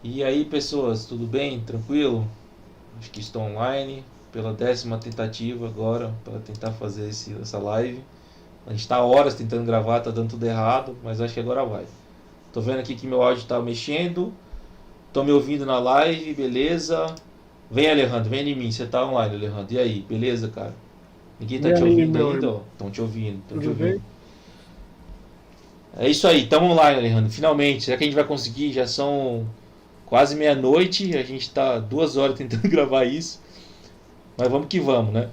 E aí, pessoas, tudo bem? Tranquilo? Acho que estou online pela 10ª tentativa agora para tentar fazer essa live. A gente está horas tentando gravar, tá dando tudo errado, mas acho que agora vai. Tô vendo aqui que meu áudio tá mexendo. Tô me ouvindo na live, beleza? Vem, Alejandro, vem em mim. Você tá online, Alejandro. E aí, beleza, cara? Ninguém tá E te aí, ouvindo meu ainda, irmão, ó? Estão te ouvindo, estão te tudo ouvindo. bem? É isso aí, estamos online, Alejandro. Finalmente, será que a gente vai conseguir? Já são quase meia-noite, a gente tá 2 horas tentando gravar isso. Mas vamos que vamos, né?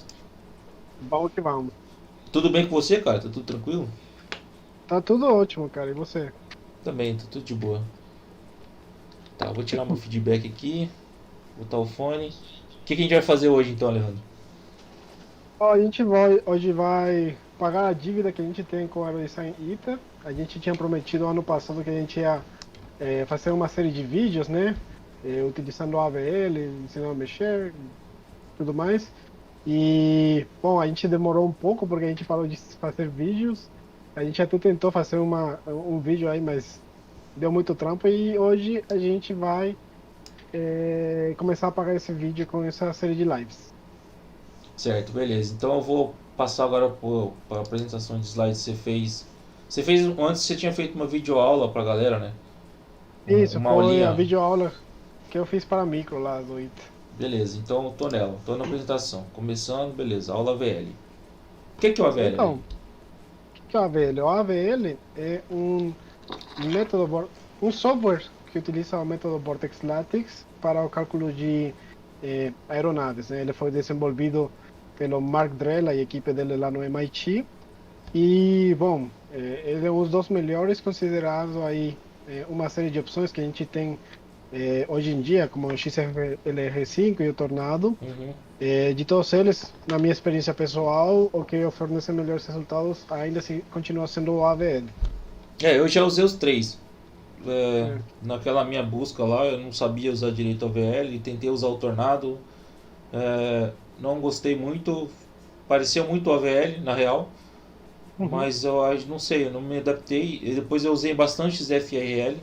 Vamos que vamos. Tudo bem com você, cara? Tá tudo tranquilo? Tá tudo ótimo, cara. E você? Também, tá tudo de boa. Tá, vou tirar meu feedback aqui, botar o fone. O que a gente vai fazer hoje então, Alejandro? Ó, hoje vai pagar a dívida que a gente tem com a Eloy Ita. A gente tinha prometido ano passado que a gente ia fazer uma série de vídeos, né? Utilizando o AVL, ensinando a mexer, tudo mais. E, bom, a gente demorou um pouco porque a gente falou de fazer vídeos. A gente até tentou fazer um vídeo aí, mas deu muito trampo. E hoje a gente vai começar a pagar esse vídeo com essa série de lives. Certo, beleza. Então eu vou passar agora para a apresentação de slides que você fez. Você fez antes, você tinha feito uma videoaula pra galera, né? Isso Uma foi a aulinha. videoaula que eu fiz para a micro lá do ITA. Beleza, então eu tô nela, tô na apresentação. Começando, beleza, aula AVL. O que é o AVL, Então, ali? o que é o AVL? O AVL é um método, um software que utiliza o método Vortex Lattice para o cálculo de aeronaves, né? Ele foi desenvolvido pelo Mark Drella e a equipe dele lá no MIT. E, bom, ele é um dos melhores considerados aí uma série de opções que a gente tem hoje em dia, como o XLR5 e o Tornado. Uhum. De todos eles, na minha experiência pessoal, o que fornece melhores resultados ainda assim continua sendo o AVL. Eu já usei os três. É. Naquela minha busca lá, eu não sabia usar direito o AVL, tentei usar o Tornado, não gostei muito, parecia muito o AVL na real, Uhum. mas eu não sei, eu não me adaptei. E depois eu usei bastante o ZFRL,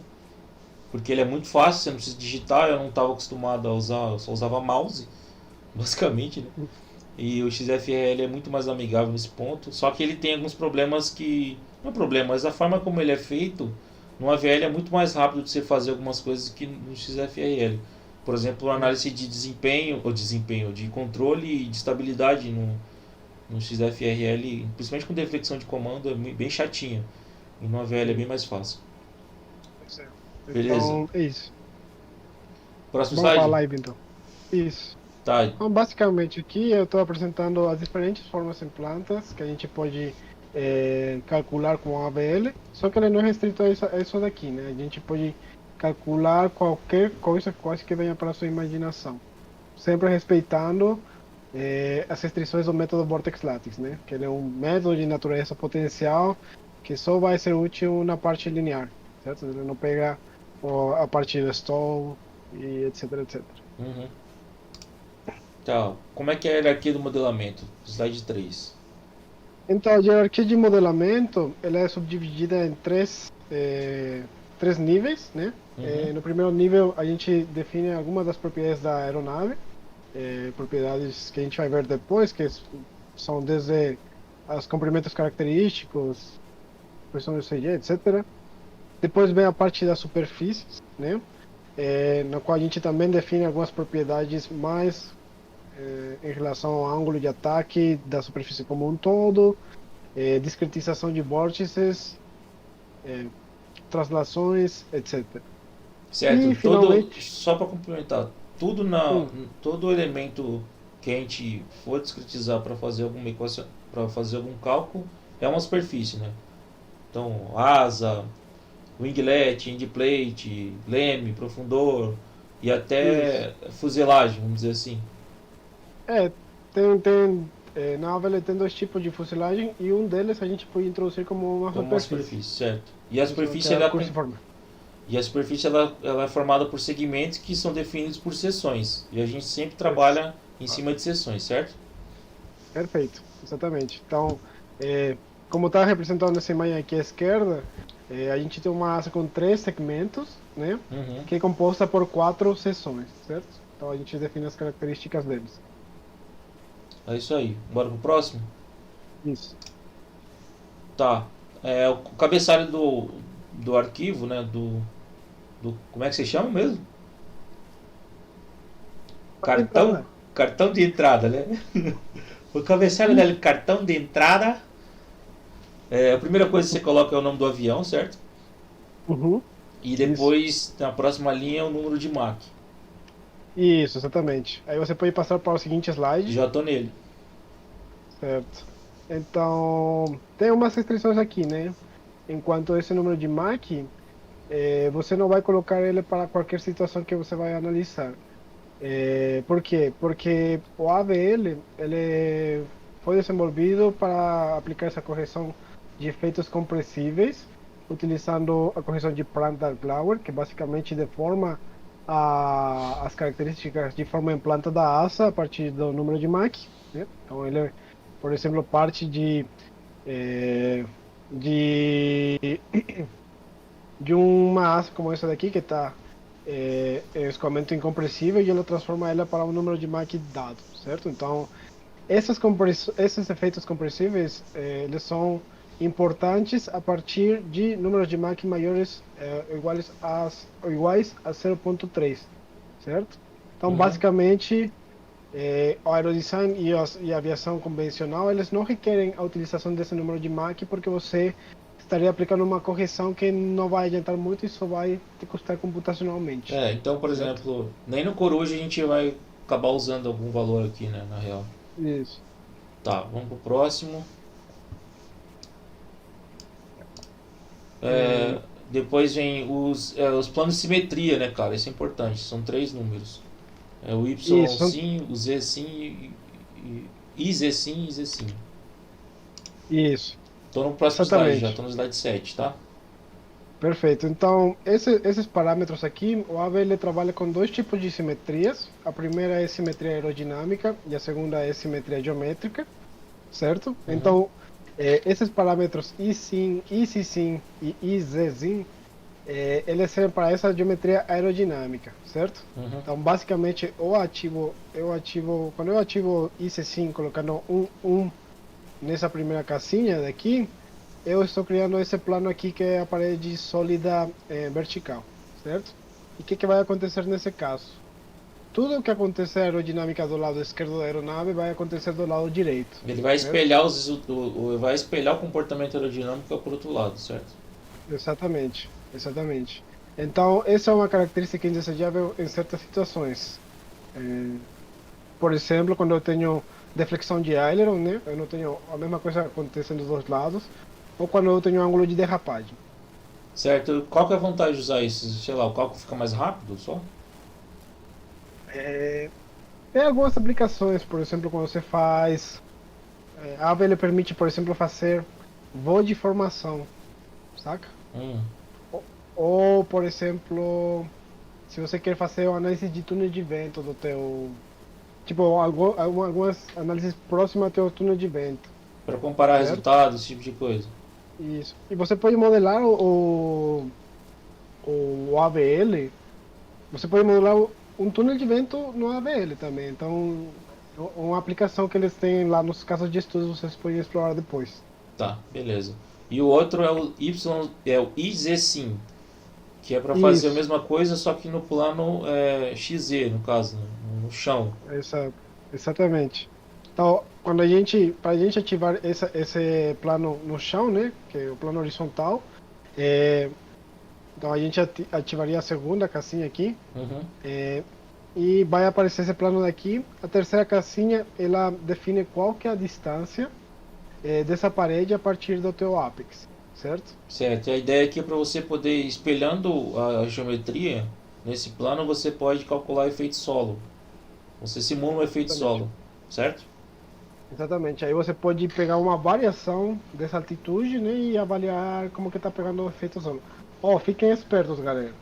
porque ele é muito fácil, você não precisa digitar, eu não estava acostumado a usar, eu só usava mouse, basicamente, né? E o XFRL é muito mais amigável nesse ponto, só que ele tem alguns problemas que. Não é problema, mas a forma como ele é feito no AVL é muito mais rápido de você fazer algumas coisas que no XFRL. Por exemplo, a É. análise de desempenho, de controle e de estabilidade no XFRL, principalmente com deflexão de comando, é bem chatinha. E no AVL é bem Sim, mais fácil. pois é. Beleza. Então, é isso. Próximo Vamos para a slide? live, então. Isso. Tá. Então, basicamente, aqui eu estou apresentando as diferentes formas em plantas que a gente pode calcular com o AVL, só que ele não é restrito a isso daqui, né? A gente pode calcular qualquer coisa quase que venha para a sua imaginação, sempre respeitando as restrições do método Vortex Lattice, né? Que ele é um método de natureza potencial que só vai ser útil na parte linear, certo? Ele não pega a parte do stall e etc, etc. Uhum. Tá. Como é que é a hierarquia do modelamento? Slide 3. Então, a hierarquia de modelamento, ela é subdividida em três níveis, né? Uhum. No primeiro nível, a gente define algumas das propriedades da aeronave, propriedades que a gente vai ver depois, são desde os comprimentos característicos, posição do CG, etc. Depois vem a parte das superfícies, né? Na qual a gente também define algumas propriedades mais em relação ao ângulo de ataque da superfície como um todo, discretização de vórtices, é, translações, etc. Certo, E, todo, finalmente, só para complementar, hum, todo elemento que a gente for discretizar para fazer alguma equação, para fazer algum cálculo, é uma superfície, né? Então, asa, winglet, endplate, leme, profundor e isso. até fuselagem, vamos dizer assim, É, na Avel tem dois tipos de fuselagem e um deles a gente pode introduzir como uma como uma superfície. superfície, certo? E a Isso, que superfície é a ela, cruciforme. ela é formada por segmentos que são definidos por seções. E a gente sempre Isso. trabalha em cima de seções, certo? Perfeito, exatamente. Então, como está representando essa imagem aqui à esquerda, A gente tem uma asa com 3 segmentos, né? Uhum. Que é composta por 4 seções, certo? Então a gente define as características deles. É isso aí. Bora pro próximo? Isso. Tá. O cabeçalho do arquivo, né? Como é que se chama mesmo? Pode Cartão, entrar. cartão de entrada, né? O cabeçalho Isso. dele, cartão de entrada. A primeira coisa que você coloca é o nome do avião, certo? Uhum. E Isso. depois, na próxima linha, é o número de MAC. Isso, exatamente. Aí você pode passar para o seguinte slide, Já tô nele. certo? Então, tem umas restrições aqui, né? Enquanto esse número de MAC, você não vai colocar ele para qualquer situação que você vai analisar. Por quê? Porque o AVL ele foi desenvolvido para aplicar essa correção de efeitos compressíveis, utilizando a correção de Prandtl-Glauer, que basicamente deforma as características de forma em planta da asa a partir do número de Mach, né? Então ele, por exemplo, parte eh, de de uma asa como essa daqui, que está em escoamento incompressível, e ela transforma ela para um número de Mach dado, certo? Então, esses efeitos compressíveis, eles são importantes a partir de números de Mach maiores ou iguais a 0,3, certo? Então, Uhum. basicamente, o aerodesign e a aviação convencional, eles não requerem a utilização desse número de Mach porque você estaria aplicando uma correção que não vai adiantar muito e só vai te custar computacionalmente, Então, por certo? exemplo, nem no Coruja a gente vai acabar usando algum valor aqui, né? Na real. Isso. Tá, vamos pro próximo. É, Depois vem os planos de simetria, né, cara? Isso é importante. São três números. O Y isso, sim, o Z sim e Z sim e Z sim. isso, Tô no próximo slide já, tô exatamente. no slide 7, tá? Perfeito. Então, esses parâmetros aqui, o AVE ele trabalha com dois tipos de simetrias. A primeira é simetria aerodinâmica e a segunda é simetria geométrica, certo? Uhum, Então, esses parâmetros I sim, IC sim e IZ sim, eles servem para essa geometria aerodinâmica, certo? uhum. Então, basicamente, quando eu ativo IC sim colocando um nessa primeira casinha daqui, eu estou criando esse plano aqui que é a parede sólida vertical, certo? E o que vai acontecer nesse caso? Tudo o que acontecer aerodinâmica do lado esquerdo da aeronave vai acontecer do lado direito, Ele vai certo? espelhar vai espelhar o comportamento aerodinâmico por outro lado, certo? Exatamente, exatamente. Então, essa é uma característica indesejável em certas situações. É, por exemplo, quando eu tenho deflexão de aileron, né? Eu não tenho a mesma coisa acontecendo dos dois lados, ou quando eu tenho ângulo de derrapagem. Certo? Qual que é a vantagem de usar isso? Sei lá, o cálculo fica mais rápido só? É, tem algumas aplicações, por exemplo, quando você faz. A AVE ele permite, por exemplo, fazer voo de formação, saca? Hum, Por exemplo, se você quer fazer uma análise de túnel de vento do teu. Tipo, algumas análises próximas ao teu túnel de vento, para comparar certo? resultados, esse tipo de coisa. Isso. E você pode modelar o AVL, você pode modelar um túnel de vento no AVL também. Então, uma aplicação que eles têm lá nos casos de estudos, vocês podem explorar depois. Tá, beleza. E o outro é o IZSIM, que é para fazer a Isso, mesma coisa, só que no plano XZ, no caso, né? No chão. exatamente. Então, para a gente ativar esse plano no chão, né, que é o plano horizontal, é, então a gente ativaria a segunda casinha aqui, Uhum. é, e vai aparecer esse plano daqui. A terceira casinha, ela define qual que é a distância dessa parede a partir do teu apex, certo? Certo, e a ideia aqui é para você poder, espelhando a geometria, nesse plano você pode calcular efeito solo. Você simula um efeito Exatamente. solo, certo? Exatamente. Aí você pode pegar uma variação dessa altitude, né, e avaliar como que tá pegando o efeito solo. Ó, fiquem espertos, galera.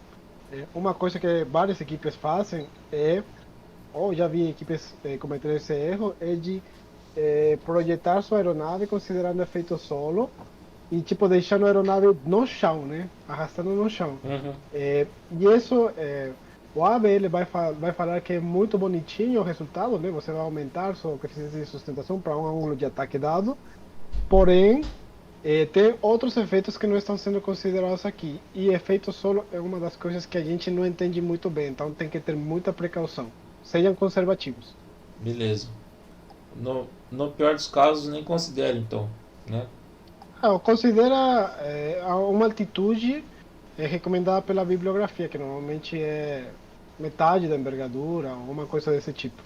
Uma coisa que várias equipes fazem ou já vi equipes cometer esse erro, é de projetar sua aeronave considerando efeito solo e tipo deixando a aeronave no chão, né? Arrastando no chão. Uhum. E isso, o ABL vai falar que é muito bonitinho o resultado, né? Você vai aumentar sua coeficiência de sustentação para um ângulo de ataque dado, porém, tem outros efeitos que não estão sendo considerados aqui. E efeito solo é uma das coisas que a gente não entende muito bem, então tem que ter muita precaução. Sejam conservativos. Beleza. No pior dos casos, nem considere então, né? Considera uma altitude recomendada pela bibliografia, que normalmente é metade da envergadura, ou uma coisa desse tipo,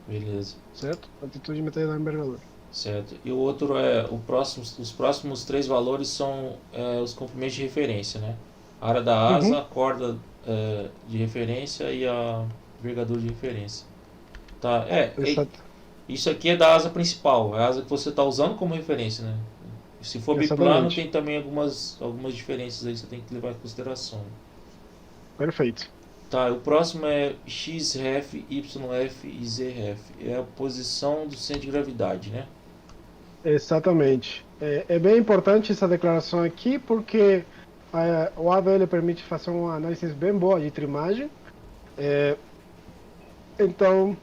Beleza. certo? Altitude metade da envergadura. Certo. E o outro é os próximos três valores são os comprimentos de referência, né? A área da asa, Uhum, a corda de referência e a envergadura de referência. Tá, exato, isso aqui é da asa principal, é a asa que você está usando como referência, né? Se for biplano, tem exatamente. também algumas diferenças aí que você tem que levar em consideração. Perfeito. Tá, o próximo é XREF, YF e ZREF. É a posição do centro de gravidade, né? Exatamente. É bem importante essa declaração aqui, porque o AVL permite fazer uma análise bem boa de trimagem. É, então,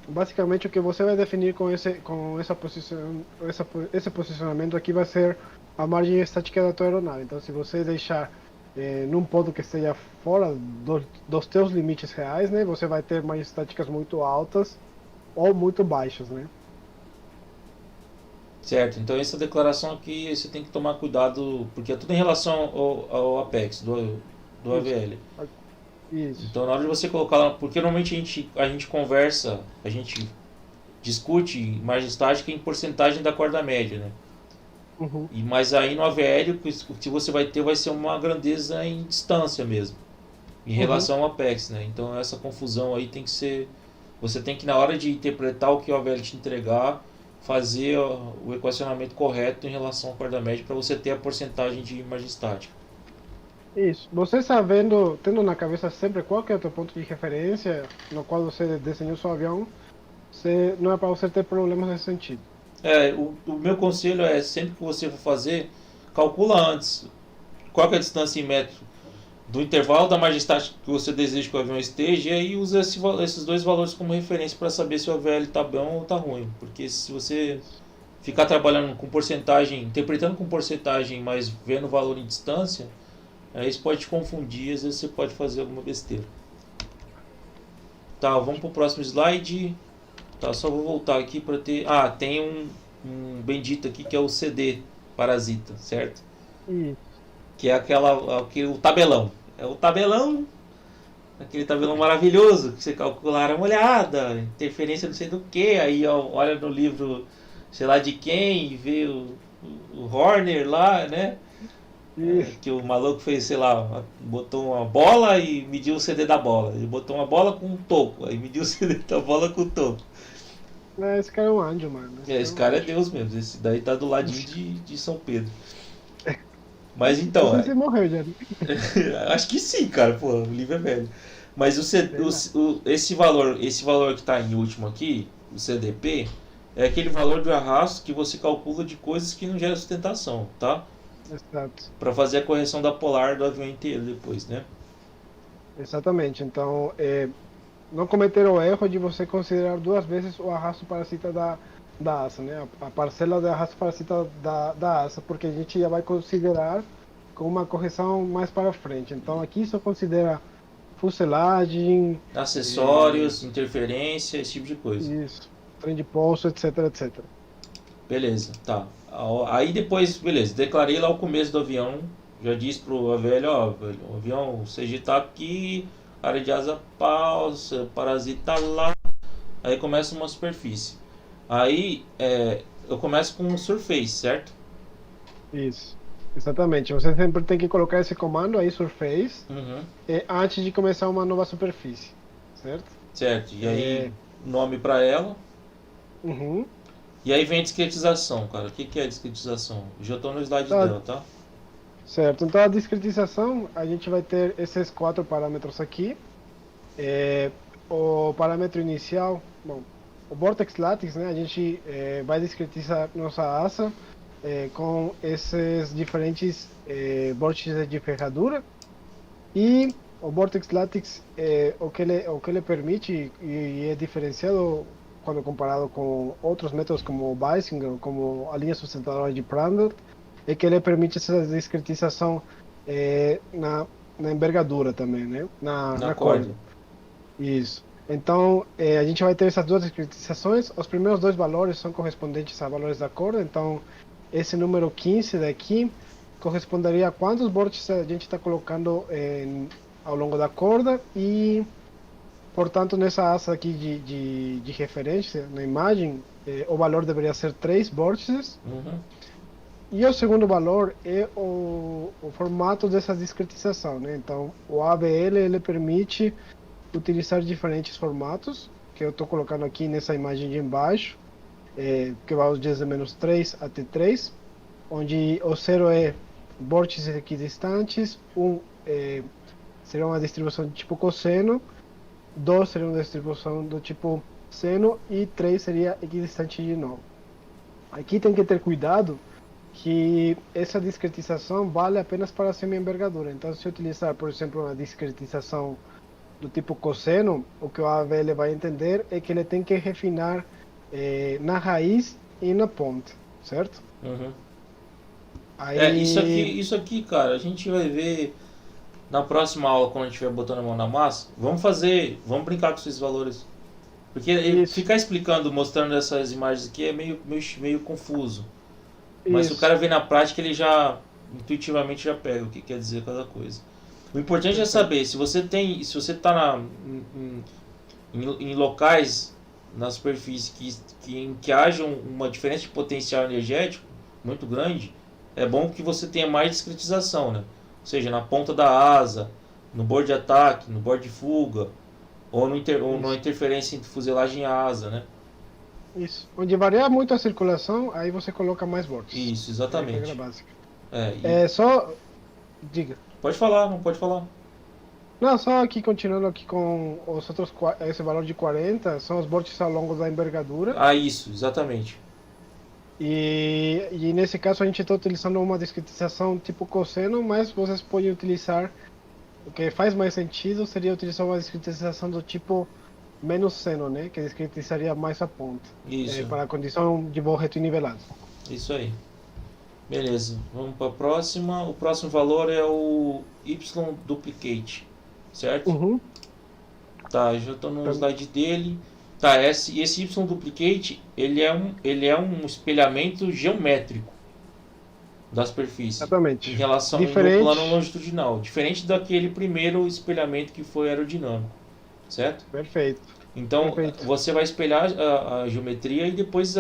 basicamente, o que você vai definir com essa posição, esse posicionamento aqui vai ser a margem estática da tua aeronave. Então, se você deixar num ponto que esteja fora dos teus limites reais, né, você vai ter margens estáticas muito altas ou muito baixas, né? Certo, então essa declaração aqui você tem que tomar cuidado, porque é tudo em relação ao Apex do Isso. AVL. Isso. Então na hora de você colocar lá, porque normalmente a gente conversa, a gente discute margem estática em porcentagem da corda média, né? Uhum. Mas aí no AVL o que você vai ter vai ser uma grandeza em distância mesmo, em Uhum. relação ao Apex, né? Então essa confusão aí tem que ser. Você tem que, na hora de interpretar o que o AVL te entregar, fazer o equacionamento correto em relação à corda média para você ter a porcentagem de margem estática. Isso. Você sabendo, tendo na cabeça sempre qual que é o teu ponto de referência no qual você desenhou seu avião, não é para você ter problemas nesse sentido. O meu conselho é sempre que você for fazer, calcula antes qual que é a distância em metro do intervalo da margem estática que você deseja que o avião esteja, e aí usa esses dois valores como referência para saber se o AVL está bom ou está ruim. Porque se você Isso. ficar trabalhando com porcentagem, interpretando com porcentagem, mas vendo o valor em distância, isso pode te confundir, às vezes você pode fazer alguma besteira. Tá, vamos pro próximo slide. Tá, só vou voltar aqui para ter. Ah, tem um bendito aqui que é o CD parasita, certo? Isso. Que é o tabelão. É o tabelão, aquele tabelão maravilhoso que você calcula a área molhada, interferência não sei do que, aí ó, olha no livro, sei lá de quem, e vê o Horner lá, né? Isso. Que o maluco fez, sei lá, botou uma bola e mediu o CD da bola. Ele botou uma bola com um toco, aí mediu o CD da bola com o toco. Esse cara é um anjo, mano. Esse Esse cara é um cara é anjo. Deus mesmo, esse daí tá do ladinho de São Pedro. Mas Não então, sei se morreu já, né? acho que sim, cara, pô, o livro é velho. Mas Sei lá. esse valor que está em último aqui, o CDP, é aquele valor do arrasto que você calcula de coisas que não geram sustentação, tá? Exato. Para fazer a correção da polar do avião inteiro depois, né? Exatamente. Então, não cometer o erro de você considerar duas vezes o arrasto parasita da asa, né? A parcela de arrasto parasita da asa, porque a gente já vai considerar com uma correção mais para frente. Então, aqui só considera fuselagem, eh, Acessórios, interferência, esse tipo de coisa. isso, trem de pouso, etc, etc. Beleza, tá. Aí depois, beleza, declarei lá o começo do avião. Já disse pro velho, ó, velho, o avião CG tá aqui, área de asa pausa, parasita lá. Aí começa uma superfície. Aí eu começo com um surface, certo? Isso. Exatamente. Você sempre tem que colocar esse comando aí, surface, Uhum. antes de começar uma nova superfície, certo? Certo. E aí, É, nome para ela. uhum. E aí vem a discretização, cara. O que é a discretização? Já estou no slide Tá, dela, tá? certo. Então, a discretização, a gente vai ter esses quatro parâmetros aqui. É, o parâmetro inicial, bom, o vortex lattice, né? A gente vai discretizar nossa asa com esses diferentes vórtices de ferradura. E o Vortex Lattice, o que ele permite, e é diferenciado quando comparado com outros métodos como o Biesinger, como a linha sustentadora de Prandtl, é que ele permite essa discretização na envergadura também, né? Na Na corda. corda. Isso. Então, a gente vai ter essas duas discretizações. Os primeiros dois valores são correspondentes a valores da corda. Então, esse número 15 daqui corresponderia a quantos vórtices a gente está colocando ao longo da corda. E, portanto, nessa asa aqui de referência, na imagem, o valor deveria ser 3 vórtices. Uhum. E o segundo valor é o formato dessa discretização, né? Então, o AVL ele permite utilizar diferentes formatos, que eu estou colocando aqui nessa imagem de embaixo, que vai os dias de -3 até 3, onde o 0 é vórtices equidistantes, 1 seria uma distribuição do tipo cosseno, 2 seria uma distribuição do tipo seno e 3 seria equidistante de novo. Aqui tem que ter cuidado que essa discretização vale apenas para a semi-envergadura. Então, se eu utilizar, por exemplo, uma discretização do tipo cosseno, o que o AVL vai entender é que ele tem que refinar na raiz e na ponta, certo? Uhum. Aí, Isso aqui, cara, a gente vai ver na próxima aula quando a gente estiver botando a mão na massa. Vamos brincar com esses valores. Porque isso, ficar explicando, mostrando essas imagens aqui é meio confuso. Mas se o isso, cara vê na prática, ele já intuitivamente já pega o que quer dizer cada coisa. O importante é saber, se você está em locais na superfície em que haja uma diferença de potencial energético muito grande, é bom que você tenha mais discretização, né? Ou seja, na ponta da asa, no bordo de ataque, no bordo de fuga, ou na interferência entre fuselagem e asa, né? isso. Onde varia muito a circulação, aí você coloca mais vórtices. Isso, É a regra exatamente. básica. E Diga. pode falar, não pode falar. Não, só aqui continuando aqui com os outros, esse valor de 40, são os vórtices ao longo da envergadura. Ah, isso, exatamente. E nesse caso a gente está utilizando uma discretização tipo cosseno, mas vocês podem utilizar, o que faz mais sentido seria utilizar uma discretização do tipo menos seno, né? Que discretizaria mais a ponta, Isso, para a condição de voo reto e nivelado. isso aí. Beleza, vamos para a próxima. O próximo valor é o Y duplicate, certo? Uhum. Tá, já estou no slide dele. Tá, esse Y duplicate ele é um espelhamento geométrico da superfície Exatamente. em relação no plano longitudinal, diferente daquele primeiro espelhamento que foi aerodinâmico, certo? Perfeito. Então Perfeito. você vai espelhar a geometria e depois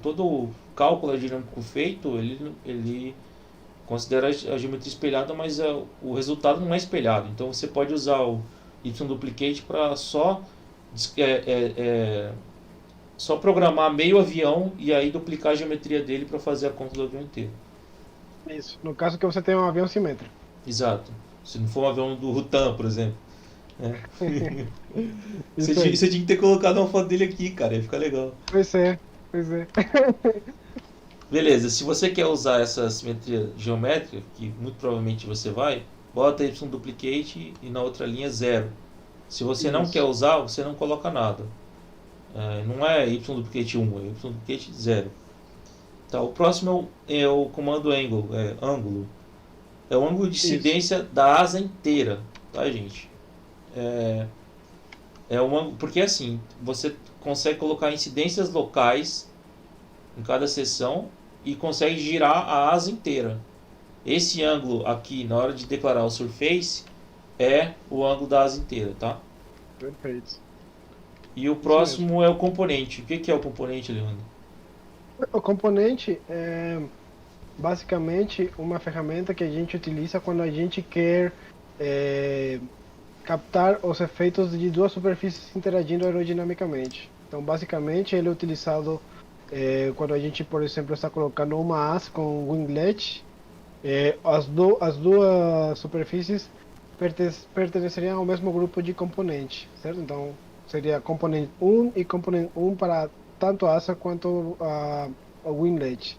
todo o cálculo aerodinâmico feito ele considera a geometria espelhada, mas o resultado não é espelhado. Então você pode usar o Y duplicate para só programar meio avião e aí duplicar a geometria dele para fazer a conta do avião inteiro. Isso. No caso que você tem um avião simétrico. Exato. Se não for um avião do Rutan, por exemplo. Isso Você tinha que ter colocado uma foto dele aqui, cara, ia ficar legal. Pois é, pois é. Beleza, se você quer usar essa simetria geométrica, que muito provavelmente você vai, bota Y duplicate e na outra linha 0. Se você não quer usar, você não coloca nada. Não é Y duplicate 1, é Y duplicate 0. Tá, o próximo é o comando ângulo. É o ângulo de incidência da asa inteira, tá, gente? Porque assim, você consegue colocar incidências locais em cada seção e consegue girar a asa inteira. Esse ângulo aqui, na hora de declarar o surface, é o ângulo da asa inteira, tá? Perfeito. E o próximo é o componente. O que é o componente, Leandro? O componente é basicamente uma ferramenta que a gente utiliza quando a gente quer captar os efeitos de duas superfícies interagindo aerodinamicamente. Então, basicamente, ele é utilizado quando a gente, por exemplo, está colocando uma asa com winglet. As duas superfícies pertenceriam ao mesmo grupo de componente, certo? Então, seria componente 1 e componente 1 para tanto a asa quanto a winglet.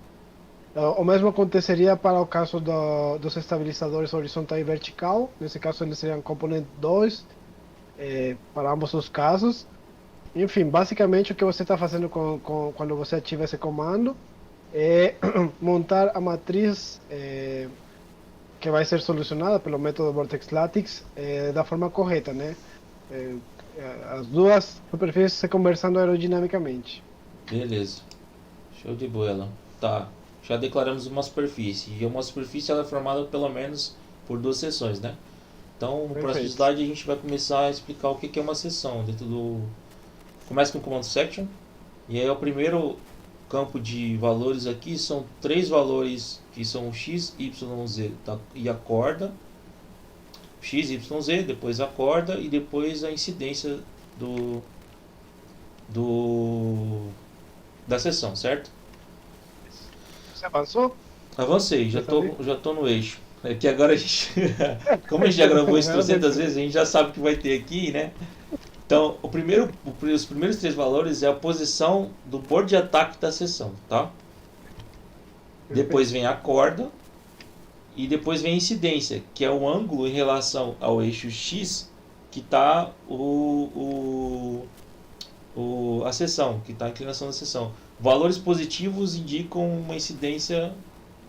O mesmo aconteceria para o caso dos estabilizadores horizontal e vertical. Nesse caso, eles seriam componente 2 para ambos os casos. Enfim, basicamente o que você está fazendo quando você ativa esse comando é montar a matriz que vai ser solucionada pelo método Vortex Lattice da forma correta, né? É, as duas superfícies se conversando aerodinamicamente. Beleza. Show de bola. Tá. Já declaramos uma superfície. E uma superfície ela é formada pelo menos por duas seções, né? Então, no próximo Perfeito. slide a gente vai começar a explicar o que é uma seção dentro do... Começa com o comando section. E aí o primeiro campo de valores aqui são três valores que são x, y, z e a corda. X, y, z, depois a corda e depois a incidência do, do da seção, certo? Você avançou? Avancei, Quer saber? já tô no eixo. É que agora a gente, como a gente já gravou isso trocentas vezes, a gente já sabe o que vai ter aqui, né? Então, os primeiros três valores é a posição do bordo de ataque da seção, tá? Depois Perfeito. vem a corda e depois vem a incidência, que é o ângulo em relação ao eixo X que está a seção, que está a inclinação da seção. Valores positivos indicam uma incidência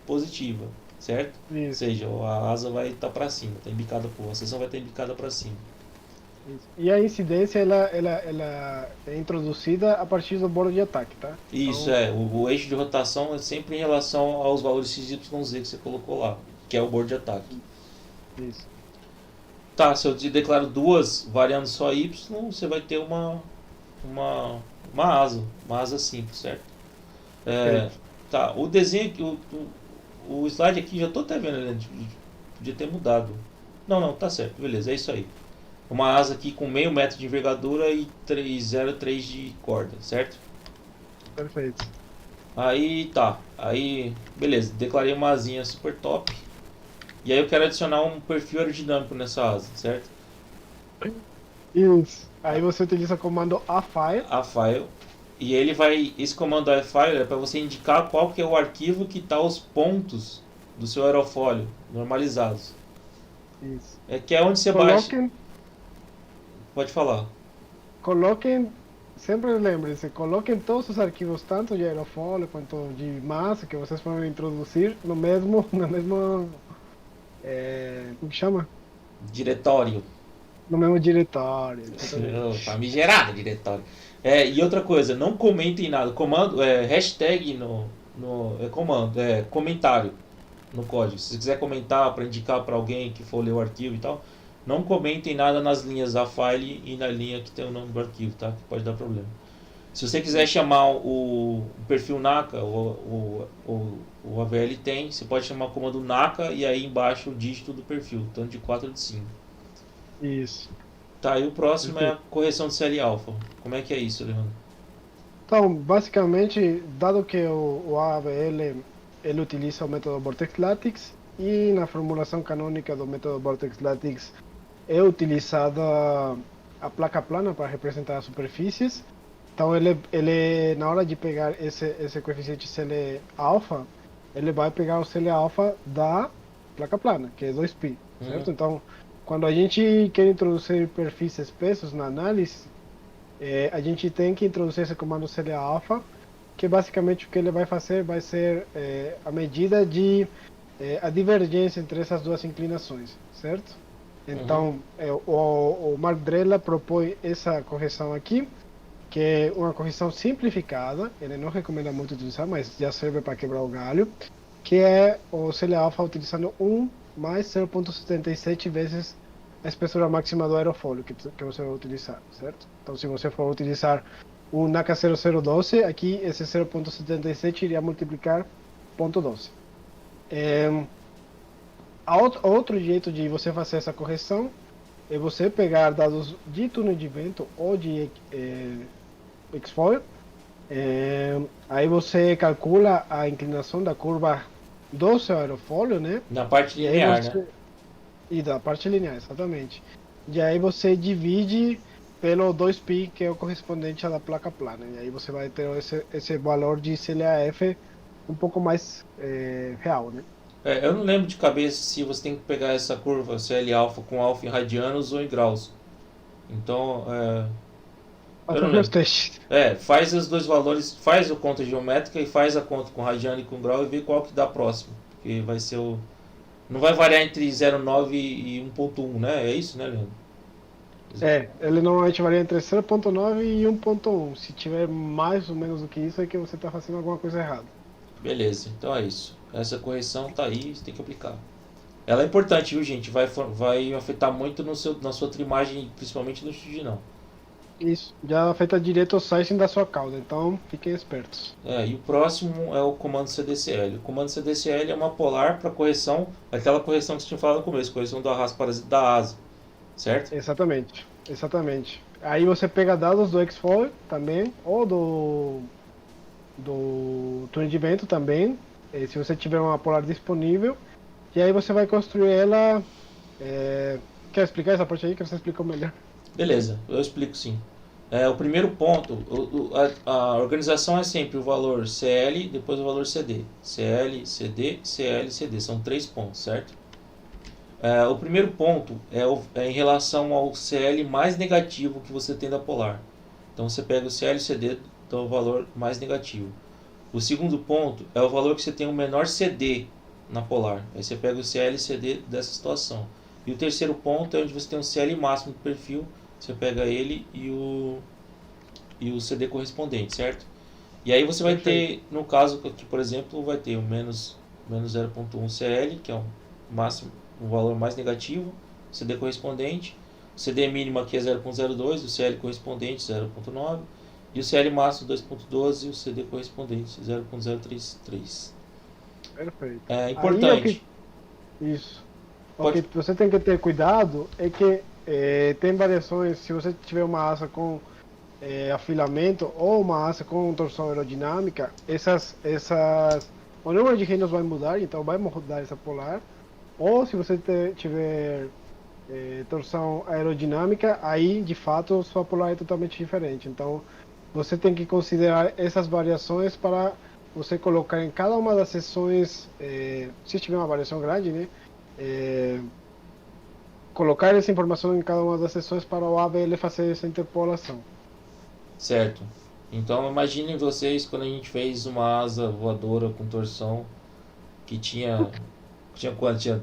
positiva, certo? Ou Isso, seja, a asa vai estar para cima, tá embicada, a seção vai estar embicada para cima. isso. E a incidência ela é introduzida a partir do bolo de ataque, tá? Isso Então, é, o eixo de rotação é sempre em relação aos valores x, y, z que você colocou lá, que é o bordo de ataque. isso. Tá, se eu te declaro duas variando só y, você vai ter uma, uma asa simples, certo? É, Perfeito. tá, o desenho aqui, o slide aqui, já tô até vendo, né? Podia ter mudado. Não, não, tá certo, beleza, é isso aí. Uma asa aqui com meio metro de envergadura e 3,03 de corda, certo? Perfeito. Aí tá, aí beleza, declarei uma asinha super top. E aí eu quero adicionar um perfil aerodinâmico nessa asa, certo? Isso. Aí você utiliza o comando afire. A file. E ele vai, esse comando file é para você indicar qual que é o arquivo que está os pontos do seu aerofólio normalizados. Isso. É que é onde você baixa. Coloquem, Pode falar. coloquem, sempre lembrem-se, coloquem todos os arquivos, tanto de aerofólio quanto de massa, que vocês podem introduzir no mesmo, na mesma, como que chama? Diretório. No mesmo diretório, exatamente. Famigerado diretório. E outra coisa, não comentem nada. Comando, hashtag no comando, comentário no código. Se você quiser comentar para indicar para alguém que for ler o arquivo e tal, não comentem nada nas linhas da file e na linha que tem o nome do arquivo, tá? Que pode dar problema. Se você quiser chamar o perfil NACA, o AVL tem, você pode chamar o comando NACA e aí embaixo o dígito do perfil, tanto de 4 ou de 5. Isso. Tá, e o próximo é a Perfeito. correção de série alfa. Como é que é isso, Leandro? Então, basicamente, dado que o AVL ele utiliza o método Vortex Lattice e na formulação canônica do método Vortex Lattice é utilizada a placa plana para representar as superfícies. Então, ele na hora de pegar esse coeficiente CL alfa, ele vai pegar o CL alfa da placa plana, que é 2π, Uhum. certo? Então, quando a gente quer introduzir perfis espessos na análise, a gente tem que introduzir esse comando CL alfa, que basicamente o que ele vai fazer vai ser a medida de a divergência entre essas duas inclinações, certo? Uhum. Então, o Mark Drella propõe essa correção aqui, que é uma correção simplificada, ele não recomenda muito utilizar, mas já serve para quebrar o galho, que é o CL alfa utilizando 1 mais 0,77 vezes a espessura máxima do aerofólio que você vai utilizar, certo? Então, se você for utilizar o NACA 0012, aqui esse 0,77 iria multiplicar 0,12. Outro jeito de você fazer essa correção é você pegar dados de túnel de vento ou de X-Foil, aí você calcula a inclinação da curva do seu aerofólio, né? Na parte E aí linear, né? você E da parte linear, exatamente. E aí você divide pelo 2π, que é o correspondente à da placa plana. E aí você vai ter esse valor de CLAF um pouco mais real, né? Eu não lembro de cabeça se você tem que pegar essa curva CL alfa com alfa em radianos ou em graus. Então, eu Faça não os meus lembro. testes. Faz os dois valores, faz a conta geométrica e faz a conta com radiano e com grau e vê qual que dá próximo. Porque vai ser o. Não vai variar entre 0,9 e 1,1, né? É isso, né, Leandro? Ele normalmente varia entre 0,9 e 1,1. Se tiver mais ou menos do que isso, é que você está fazendo alguma coisa errada. Beleza, então é isso. Essa correção tá aí, você tem que aplicar. Ela é importante, viu, gente? Vai afetar muito na sua trimagem, principalmente no Studinão. Isso, já afeta direto o sizing da sua cauda, então fiquem espertos. E o próximo é o comando CDCL. O comando CDCL é uma polar para correção, aquela correção que você tinha falado no começo, correção do arrasto parasita da asa, certo? Exatamente, exatamente. Aí você pega dados do Xfolio também, ou do túnel de vento também, se você tiver uma polar disponível, e aí você vai construir ela. Quer explicar essa parte aí que você explicou melhor? Beleza, eu explico sim. O primeiro ponto, a organização é sempre o valor CL, depois o valor CD. CL, CD, CL, CD. São 3 pontos, certo? O primeiro ponto é em relação ao CL mais negativo que você tem da polar. Então você pega o CL e o CD, então o valor mais negativo. O segundo ponto é o valor que você tem o menor CD na polar. Aí você pega o CL e CD dessa situação. E o terceiro ponto é onde você tem o CL máximo do perfil. Você pega ele e o CD correspondente, certo? E aí você vai Perfeito. ter, no caso aqui, por exemplo, vai ter o menos 0,1 CL, que é o máximo, o valor mais negativo, CD correspondente. O CD mínimo aqui é 0,02, o CL correspondente 0,9 e o CL máximo 2,12 e o CD correspondente 0,033. Perfeito. É Aí é o que. importante. Isso. O que Pode. você tem que ter cuidado é que tem variações. Se você tiver uma asa com afilamento ou uma asa com torção aerodinâmica, o número de reinos vai mudar, então vai mudar essa polar. Ou se você tiver torção aerodinâmica, aí de fato sua polar é totalmente diferente. Então você tem que considerar essas variações para você colocar em cada uma das seções, se tiver uma variação grande, né? É, colocar essa informação em cada uma das seções para o AVL fazer essa interpolação. Certo. Então imaginem vocês quando a gente fez uma asa voadora com torção que tinha quanto? Tinha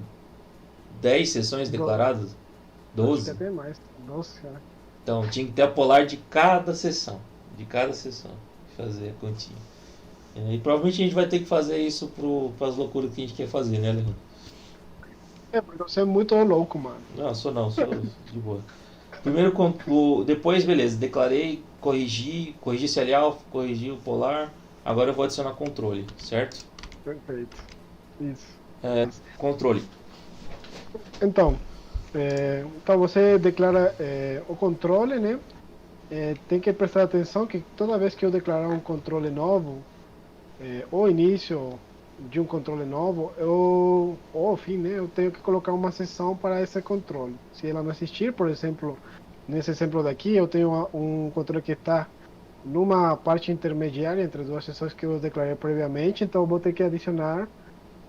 10 sessões Do- declaradas? Acho que 12. até mais. Nossa, cara. Então tinha que ter a polar de cada sessão. De cada sessão. Fazer a continha. E provavelmente a gente vai ter que fazer isso para as loucuras que a gente quer fazer, né, Leandro? Porque você é muito louco, mano. Não, sou de boa. Primeiro, depois, beleza, declarei, corrigi CL alfa, corrigi o polar. Agora eu vou adicionar controle, certo? Perfeito. Isso. Controle. Então, então você declara o controle, né? Tem que prestar atenção que toda vez que eu declarar um controle novo, ou início de um controle novo, ou ao fim, né? Eu tenho que colocar uma seção para esse controle. Se ela não existir, por exemplo, nesse exemplo daqui, eu tenho um controle que está numa parte intermediária entre duas seções que eu declarei previamente, então eu vou ter que adicionar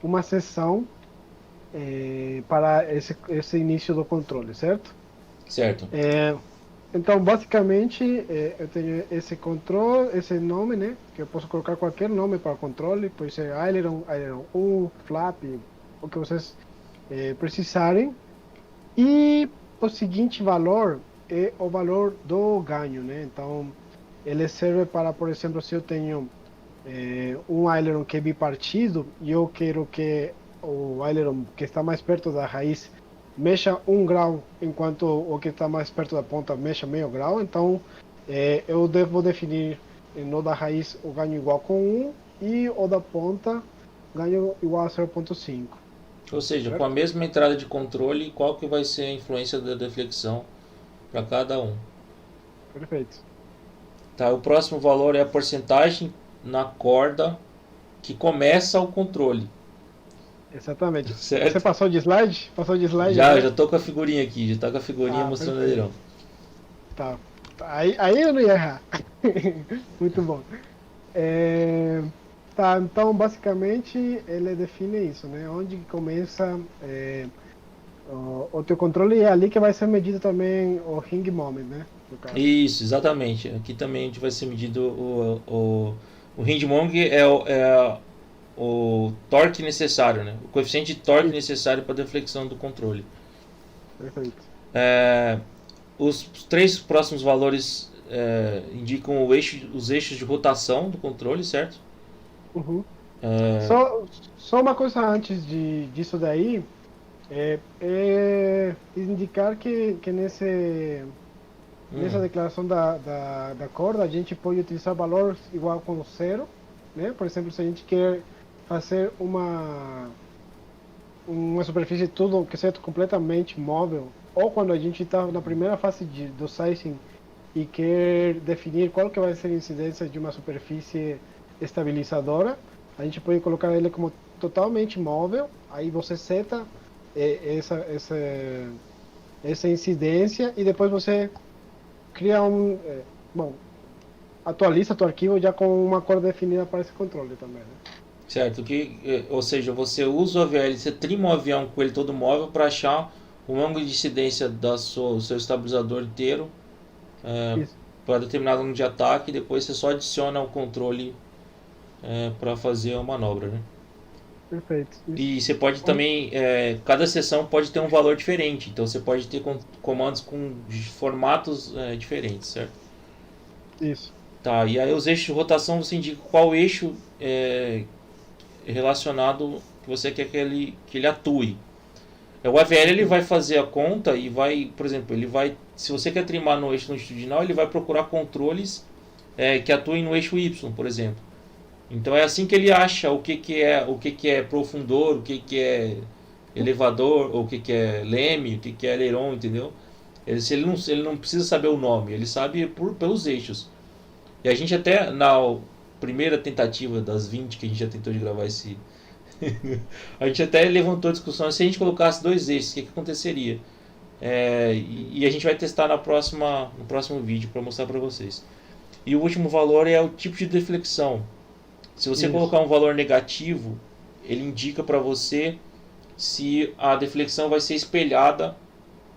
uma seção para esse início do controle, certo? Certo. Então, basicamente, eu tenho esse controle, esse nome, né? Que eu posso colocar qualquer nome para controle, pode ser Aileron, Aileron 1, Flap, o que vocês precisarem. E o seguinte valor é o valor do ganho, né? Então, ele serve para, por exemplo, se eu tenho um aileron que é bipartido e eu quero que o aileron que está mais perto da raiz mexa 1 grau, enquanto o que está mais perto da ponta mexa meio grau, então eu devo definir no da raiz o ganho igual com 1 e o da ponta ganho igual a 0,5. Ou seja, com a Certo? mesma entrada de controle, qual que vai ser a influência da deflexão para cada um? Perfeito. Tá, o próximo valor é a porcentagem na corda que começa o controle, Exatamente. Você certo? passou de slide? Passou de slide Já agora? tô com a figurinha aqui, já tá com a figurinha mostrando o Perfeito. leirão. Tá. Aí eu não ia errar. Muito bom. É, Tá, então basicamente ele define isso, né? Onde que começa o teu controle, e é ali que vai ser medido também o ring moment, né? No caso. Isso, exatamente. Aqui também a gente vai ser medido o hinge moment o torque necessário, né? O coeficiente de torque Isso, necessário para a deflexão do controle. perfeito. É, os três próximos valores indicam os eixos de rotação do controle, certo? Uhum. É, Só uma coisa antes disso daí, é indicar que nessa hum, declaração da corda a gente pode utilizar valor igual com zero, né? Por exemplo, se a gente quer fazer uma superfície tudo que seja completamente móvel, ou quando a gente está na primeira fase do sizing e quer definir qual que vai ser a incidência de uma superfície estabilizadora, a gente pode colocar ele como totalmente móvel, aí você seta essa incidência e depois você cria bom, atualiza teu arquivo já com uma cor definida para esse controle também, né? certo? Ou seja, você usa o AVL, você trima o avião com ele todo móvel para achar o ângulo de incidência do seu estabilizador inteiro Isso, para determinado ângulo de ataque e depois você só adiciona o controle para fazer a manobra, né? perfeito. Isso. E você pode também, cada seção pode ter um valor diferente, então você pode ter comandos com formatos diferentes, certo? Isso. Tá, e aí os eixos de rotação você indica qual eixo relacionado que você quer que ele atue. O AVL ele vai fazer a conta e vai, por exemplo, se você quer trimar no eixo longitudinal, ele vai procurar controles que atuem no eixo Y, por exemplo. Então é assim que ele acha o que é profundor, o que é elevador, ou o que é leme, o que é aileron, entendeu? Ele não precisa saber o nome, ele sabe pelos eixos. E a gente até na primeira tentativa das 20 que a gente já tentou de gravar a gente até levantou a discussão se a gente colocasse dois eixos, o que aconteceria? E a gente vai testar no próximo vídeo para mostrar para vocês. E o último valor é o tipo de deflexão. Se você Isso. colocar um valor negativo, ele indica para você se a deflexão vai ser espelhada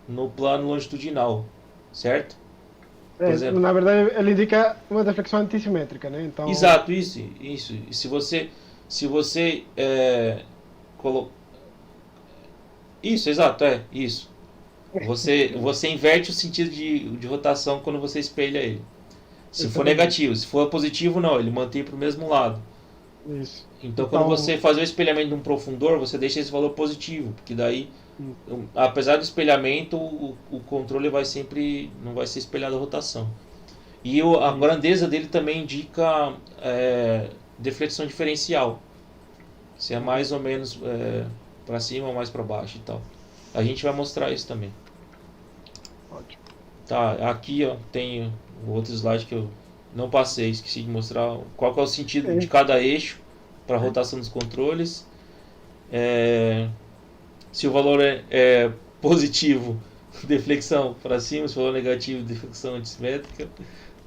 no plano longitudinal, certo? Por exemplo, Na verdade, ele indica uma deflexão antissimétrica, né? Então, exato, isso. E se você colo... Isso, exato, isso. Você inverte o sentido de rotação quando você espelha ele. Se for exatamente. negativo, se for positivo, não, ele mantém para o mesmo lado. Isso. Então, quando Então, você fazer o espelhamento de um profundor, você deixa esse valor positivo, porque daí, apesar do espelhamento, o controle não vai ser espelhado a rotação. E a isso. grandeza dele também indica deflexão diferencial, se é mais ou menos para cima ou mais para baixo e tal. A gente vai mostrar isso também. Ótimo. Tá, aqui ó, tem o outro slide que eu não passei, esqueci de mostrar qual que é o sentido de É, cada eixo para a rotação dos controles. Se o valor é positivo, deflexão para cima, se o valor é negativo, deflexão antissimétrica.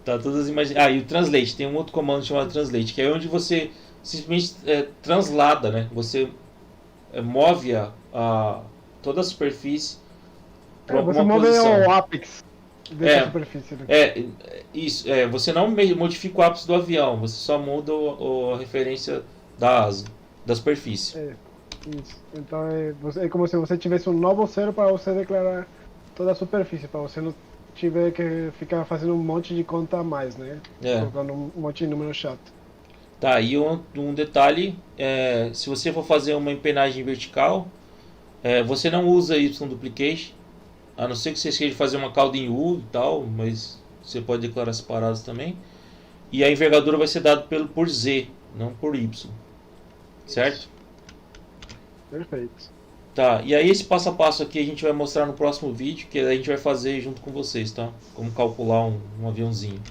Tá, todas as imagens. E o translate, tem um outro comando chamado translate, que é onde você simplesmente translada, né? Você move toda a superfície para você alguma move posição. o apex dessa É, superfície, né? isso. Você não modifica o ápice do avião, você só muda a referência da asa, da superfície. É, isso. Então é como se você tivesse um novo zero para você declarar toda a superfície, para você não tiver que ficar fazendo um monte de conta a mais, né? É. Colocando um monte de número chato. Tá, e um detalhe, se você for fazer uma empenagem vertical, você não usa Y duplicate, a não ser que você queira fazer uma cauda em U e tal, mas você pode declarar separados também. E a envergadura vai ser dada por Z, não por Y, certo? Isso. Perfeito. Tá, e aí esse passo a passo aqui a gente vai mostrar no próximo vídeo, que a gente vai fazer junto com vocês, tá? Como calcular um aviãozinho.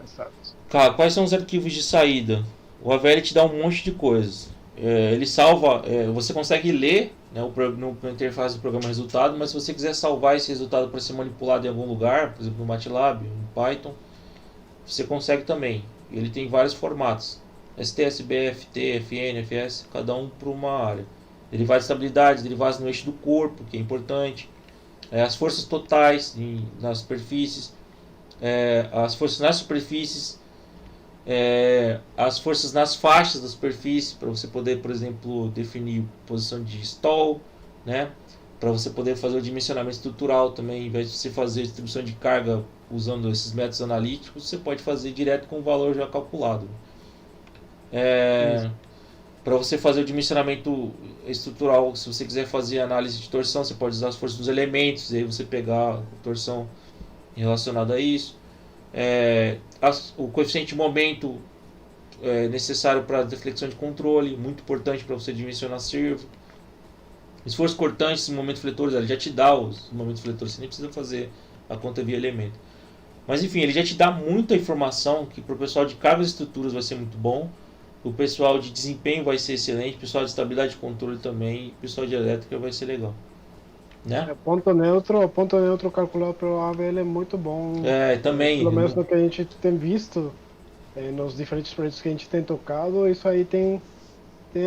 Exato. Cara, quais são os arquivos de saída? O AVL te dá um monte de coisas. Ele salva, você consegue ler, né, na interface do programa resultado, mas se você quiser salvar esse resultado para ser manipulado em algum lugar, por exemplo no MATLAB, no Python, você consegue também. Ele tem vários formatos. STS, BFT, FN, FS, cada um para uma área. Derivados de estabilidade, derivados no eixo do corpo, que é importante. As forças totais nas superfícies, as forças nas superfícies, as forças nas faixas da superfície, para você poder, por exemplo, definir posição de stall, né? Para você poder fazer o dimensionamento estrutural também, em vez de você fazer distribuição de carga usando esses métodos analíticos, você pode fazer direto com o valor já calculado. Para você fazer o dimensionamento estrutural, se você quiser fazer análise de torção, você pode usar as forças dos elementos, e aí você pegar a torção relacionada a isso. O coeficiente de momento necessário para deflexão de controle, muito importante para você dimensionar servo. Esforço cortante, momento fletores, ele já te dá os momentos fletores, você nem precisa fazer a conta via elemento. Mas enfim, ele já te dá muita informação que para o pessoal de cargas e estruturas vai ser muito bom. O pessoal de desempenho vai ser excelente, o pessoal de estabilidade de controle também, e o pessoal de elétrica vai ser legal. Né? Ponto neutro calculado pelo AVL é muito bom. Também. Pelo menos no que a gente tem visto, nos diferentes projetos que a gente tem tocado, isso aí tem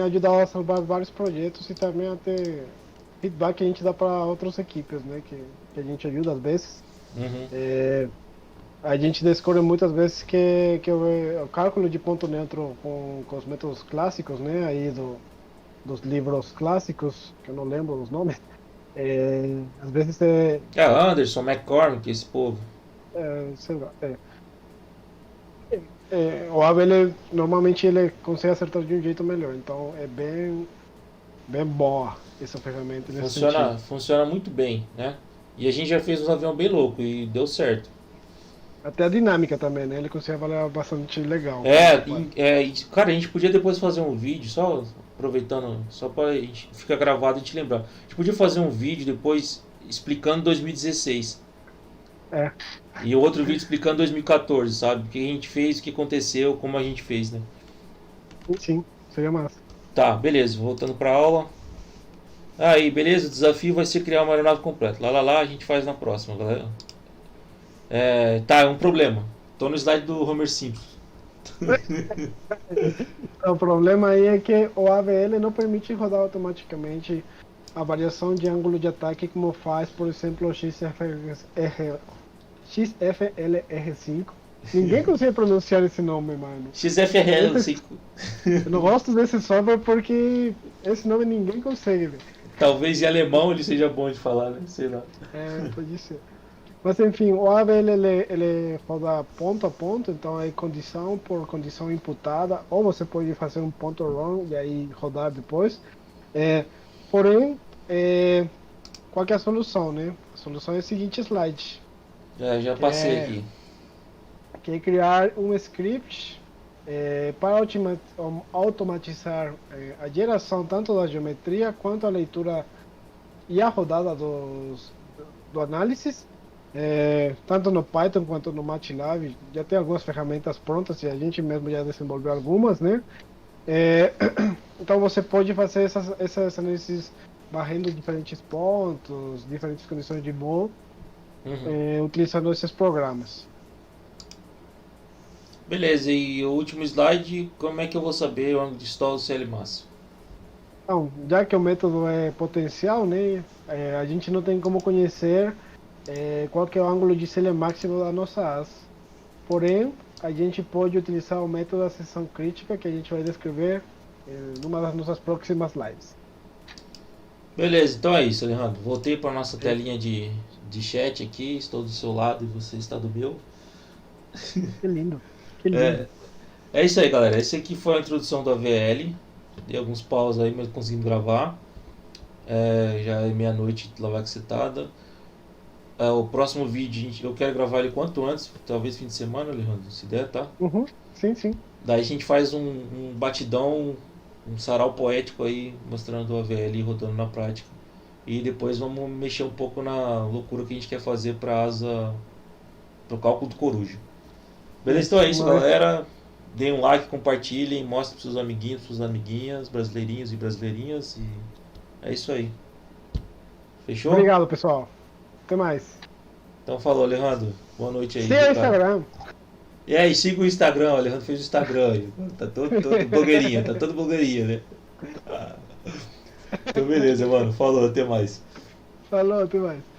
ajudado a salvar vários projetos e também a ter feedback que a gente dá para outras equipes, né? Que a gente ajuda às vezes. A gente descobre muitas vezes que o cálculo de ponto neutro com os métodos clássicos, né, aí dos livros clássicos, que eu não lembro os nomes, às vezes Anderson, McCormick, esse povo. Sei lá, o AVL normalmente ele consegue acertar de um jeito melhor, então é bem boa essa ferramenta nesse sentido. Funciona muito bem, né? E a gente já fez uns aviões bem loucos e deu certo. Até a dinâmica também, né? Ele consegue avaliar bastante legal. Cara, a gente podia depois fazer um vídeo, só aproveitando, só para a gente ficar gravado e a gente lembrar. A gente podia fazer um vídeo depois explicando 2016. E outro vídeo explicando 2014, sabe? O que a gente fez, o que aconteceu, como a gente fez, né? Sim, seria massa. Tá, beleza, voltando para aula. Aí, beleza, o desafio vai ser criar uma aeronave completa. Lá, a gente faz na próxima, galera. É um problema. Tô no slide do Homer Simpson. O problema aí é que o AVL não permite rodar automaticamente a variação de ângulo de ataque como faz, por exemplo, o XFLR5. Ninguém consegue pronunciar esse nome, mano. XFLR5. Eu não gosto desse software porque esse nome ninguém consegue. Talvez em alemão ele seja bom de falar, né? Sei lá. Pode ser. Mas enfim, o AVL ele roda ponto a ponto, então é condição por condição imputada, ou você pode fazer um ponto run e aí rodar depois. Porém, qual que é a solução, né? A solução é o seguinte slide. Já passei aqui. Que é criar um script para automatizar a geração tanto da geometria quanto a leitura e a rodada do análisis. Tanto no Python quanto no MATLAB, já tem algumas ferramentas prontas e a gente mesmo já desenvolveu algumas, né? Então você pode fazer essas análises varrendo diferentes pontos, diferentes condições de voo, utilizando esses programas. Beleza, e o último slide, como é que eu vou saber onde está o CL máximo? Então, já que o método é potencial, né? A gente não tem como conhecer qual que é o ângulo de CL máximo da nossa asa. Porém, a gente pode utilizar o método da seção crítica que a gente vai descrever numa das nossas próximas lives. Beleza, então é isso, Alejandro. Voltei para a nossa telinha de chat aqui, estou do seu lado e você está do meu. Que lindo, que lindo. É isso aí, galera. Esse aqui foi a introdução do AVL. Dei alguns paus aí, mas conseguimos gravar. Já é meia-noite, lavaxetada. O próximo vídeo eu quero gravar ele quanto antes, talvez fim de semana, Alejandro, se der, tá? Sim. Daí a gente faz um batidão, um sarau poético aí, mostrando o AVL rodando na prática. E depois vamos mexer um pouco na loucura que a gente quer fazer para asa, pro cálculo do coruja. Beleza? Então é isso, galera. Deem um like, compartilhem, mostrem para seus amiguinhos, para suas amiguinhas, brasileirinhos e brasileirinhas. E é isso aí. Fechou? Obrigado, pessoal. Até mais. Então falou, Alejandro. Boa noite aí. Seu Instagram. E aí, siga o Instagram, o Alejandro fez o Instagram. Aí. Tá todo blogueirinha, tá todo blogueirinha, né? Então beleza, mano. Falou, até mais. Falou, até mais.